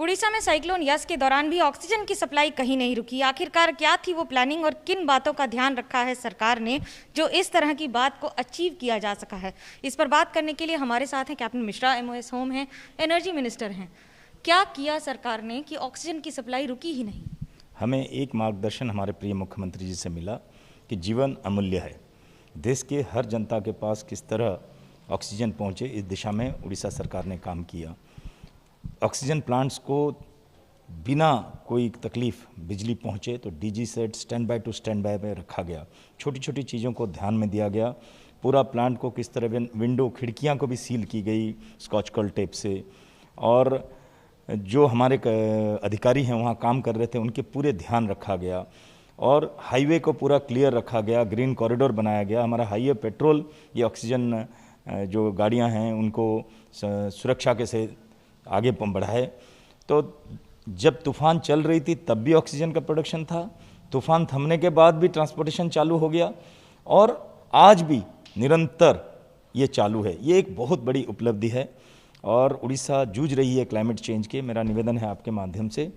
उड़ीसा में cyclone yes के दौरान भी ऑक्सीजन की सप्लाई कहीं नहीं रुकी। आखिरकार क्या थी वो प्लानिंग और किन बातों का ध्यान रखा है सरकार ने जो इस तरह की बात को अचीव किया जा सका है। इस पर बात करने के लिए हमारे साथ हैं कैप्टन मिश्रा, MOS होम हैं, एनर्जी मिनिस्टर हैं। क्या किया सरकार ने कि ऑक्सीजन की सप्लाई रुकी ही नहीं? हमें एक मार्गदर्शन हमारे प्रिय मुख्यमंत्री जी से मिला कि जीवन अमूल्य है, देश के हर जनता के पास किस तरह ऑक्सीजन पहुंचे, इस दिशा में उड़ीसा सरकार ने काम किया। ऑक्सीजन प्लांट्स को बिना कोई तकलीफ बिजली पहुंचे तो DG set stand by two stand by में रखा गया। छोटी छोटी चीज़ों को ध्यान में दिया गया। पूरा प्लांट को किस तरह विंडो खिड़कियां को भी सील की गई स्कॉच कल टेप से, और जो हमारे अधिकारी हैं वहाँ काम कर रहे थे उनके पूरे ध्यान रखा गया, और हाईवे को पूरा क्लियर रखा गया, ग्रीन कॉरिडोर बनाया गया। हमारा हाईवे पेट्रोल ये ऑक्सीजन जो गाड़ियाँ हैं उनको सुरक्षा के से आगे बढ़ाए। तो जब तूफान चल रही थी तब भी ऑक्सीजन का प्रोडक्शन था, तूफान थमने के बाद भी ट्रांसपोर्टेशन चालू हो गया, और आज भी निरंतर ये चालू है। ये एक बहुत बड़ी उपलब्धि है और उड़ीसा जूझ रही है क्लाइमेट चेंज के। मेरा निवेदन है आपके माध्यम से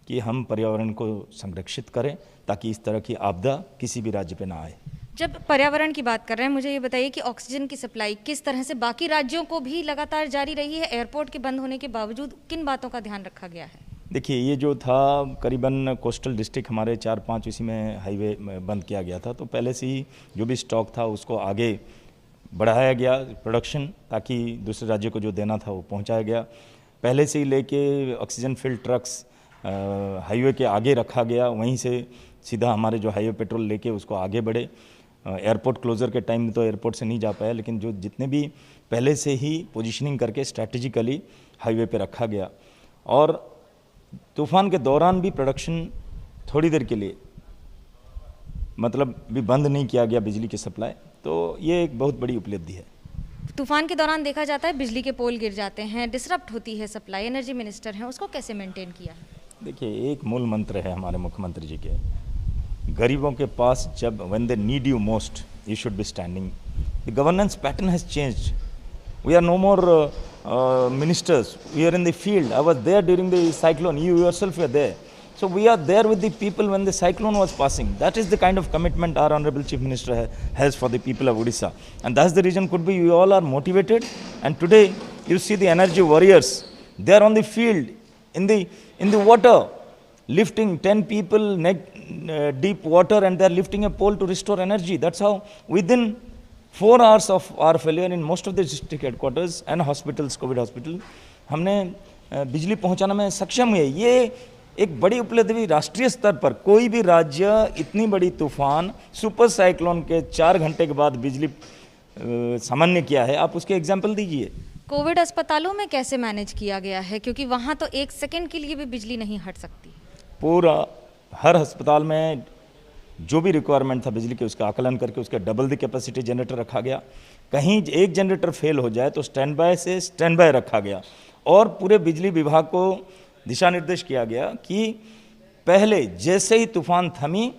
कि हम पर्यावरण को संरक्षित करें ताकि इस तरह की आपदा किसी भी राज्य पे ना आए। जब पर्यावरण की बात कर रहे हैं, मुझे ये बताइए कि ऑक्सीजन की सप्लाई किस तरह से बाकी राज्यों को भी लगातार जारी रही है? एयरपोर्ट के बंद होने के बावजूद किन बातों का ध्यान रखा गया है? देखिए, ये जो था करीबन कोस्टल डिस्ट्रिक्ट हमारे 4-5 इसी में हाईवे बंद किया गया था, तो पहले से ही जो भी स्टॉक था उसको आगे बढ़ाया गया प्रोडक्शन, ताकि दूसरे राज्य को जो देना था वो पहुंचाया गया। पहले से ही लेके ऑक्सीजन फिल्ड ट्रक्स हाईवे के आगे रखा गया, वहीं से सीधा हमारे जो हाईवे पेट्रोल लेके उसको आगे बढ़े। एयरपोर्ट क्लोजर के टाइम में तो एयरपोर्ट से नहीं जा पाया, लेकिन जो जितने भी पहले से ही पोजीशनिंग करके स्ट्रैटेजिकली हाईवे पे रखा गया। और तूफान के दौरान भी प्रोडक्शन थोड़ी देर के लिए मतलब भी बंद नहीं किया गया बिजली की सप्लाई, तो ये एक बहुत बड़ी उपलब्धि है। तूफान के दौरान देखा जाता है बिजली के पोल गिर जाते हैं, डिसरप्ट होती है सप्लाई। एनर्जी मिनिस्टर हैं, उसको कैसे मेंटेन किया है? देखिए, एक मूल मंत्र है हमारे मुख्यमंत्री जी के, गरीबों के पास जब when they need you most you should be standing. The governance pattern has changed. We are no more ministers, we are in the field. I was there during the cyclone, you yourself were there. So we are there with the people when the cyclone was passing. That is the kind of commitment our Honorable Chief Minister has for the people of Odisha. And that's the reason could be we all are motivated. And today you see the energy warriors, they are on the field, in the water, lifting 10 people deep water, and they are lifting a pole to restore energy. That's how within 4 hours of our failure in most of the district headquarters and hospitals, COVID hospital, हमने बिजली पहुंचाने में सक्षम हुए। ये एक बड़ी उपलब्धि राष्ट्रीय स्तर पर। कोई भी राज्य इतनी बड़ी तूफान सुपर साइक्लोन के 4 घंटे के बाद बिजली सामान्य किया है, आप उसके एग्जाम्पल दीजिए। कोविड अस्पतालों में कैसे मैनेज किया गया है, क्योंकि वहाँ तो 1 सेकंड के लिए भी बिजली नहीं हट सकती? पूरा हर अस्पताल में जो भी रिक्वायरमेंट था बिजली के, उसका आकलन करके उसका डबल द कैपेसिटी जनरेटर रखा गया। कहीं एक जनरेटर फेल हो जाए तो स्टैंड बाय से स्टैंड बाय रखा गया, और पूरे बिजली विभाग को दिशा निर्देश किया गया कि पहले जैसे ही तूफान थमी,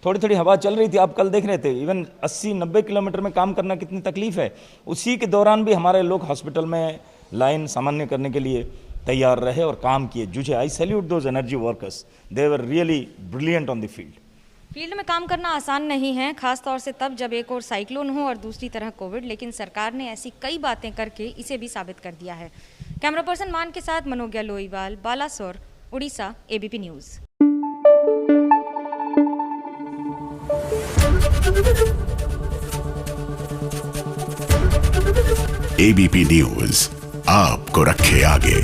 थोड़ी थोड़ी हवा चल रही थी, आप कल देख रहे थे, इवन 80-90 किलोमीटर में काम करना कितनी तकलीफ है, उसी के दौरान भी हमारे लोग हॉस्पिटल में लाइन सामान्य करने के लिए तैयार रहे और काम किए, जूझे। I salute those energy workers, they were really brilliant on the field. Field में काम करना आसान नहीं है, खास तौर से तब जब एक और साइक्लोन हो और दूसरी तरह कोविड, लेकिन सरकार ने ऐसी कई बातें करके इसे भी साबित कर दिया है। कैमरा पर्सन मान के साथ Manogya Loiwal, Balasore, Orissa, ABP news. ABP news आपको रखे आगे।